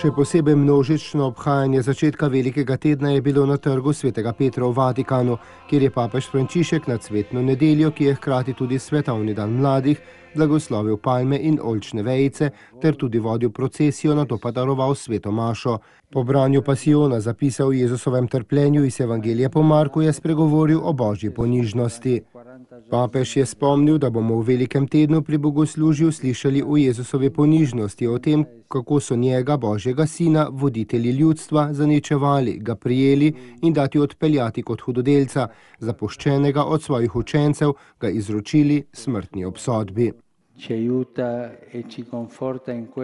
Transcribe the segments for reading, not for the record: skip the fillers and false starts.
Še posebej množično obhajanje začetka velikega tedna je bilo na trgu svetega Petra v Vatikanu, kjer je papež Frančišek na cvetno nedeljo, ki je hkrati tudi svetovni dan mladih, blagoslovil palme in oljčne vejice ter tudi vodil procesijo, nato pa daroval sveto mašo. Po branju pasijona zapisa o Jezusovem trpljenju iz Evangelija po Marku je spregovoril o božji ponižnosti. Papež je spomnil, da bomo v velikem tednu pri bogoslužju slišali o Jezusovi ponižnosti, o tem, kako so njega, Božjega sina, voditelji ljudstva, zaničevali, ga prijeli in dati odpeljati kot hudodelca, zapuščenega od svojih učencev, ga izročili smrtni obsodbi.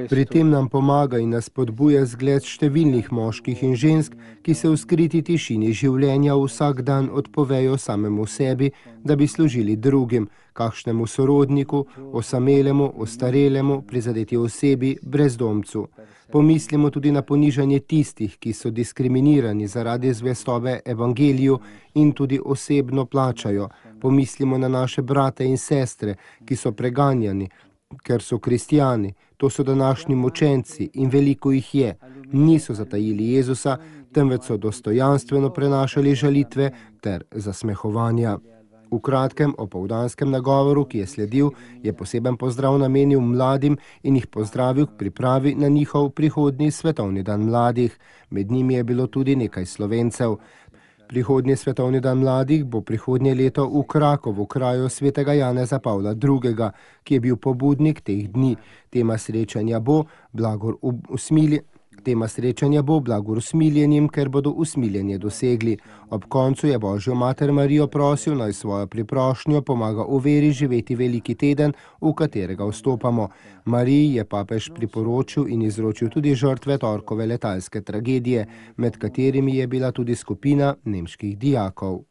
Pri tem nam pomaga in nas spodbuja zgled številnih moških in žensk, ki se v skriti tišini življenja vsak dan odpovejo samemu sebi, da bi služili drugim, kakšnemu sorodniku, osamelemu, ostarelemu, prizadeti osebi, brezdomcu. Pomislimo tudi na ponižanje tistih, ki so diskriminirani zaradi zvestobe evangeliju in tudi osebno plačajo. Pomislimo na naše brate in sestre, ki so preganjani, ker so kristjani. To so današnji mučenci in veliko jih je. Niso zatajili Jezusa, temveč so dostojanstveno prenašali žalitve ter zasmehovanja. V kratkem opoldanskem nagovoru, ki je sledil, je poseben pozdrav namenil mladim in jih pozdravil k pripravi na njihov prihodnji svetovni dan mladih. Med njimi je bilo tudi nekaj Slovencev. Prihodnji svetovni dan mladih bo prihodnje leto v Krakovu, kraju svetega Janeza Pavla II., ki je bil pobudnik teh dni. Tema srečanja bo blagor usmiljenim, ker bodo usmiljenje dosegli. Ob koncu je Božjo mater Marijo prosil, naj svojo priprošnjo pomaga v veri živeti veliki teden, v katerega vstopamo. Mariji je papež priporočil in izročil tudi žrtve torkove letalske tragedije, med katerimi je bila tudi skupina nemških dijakov.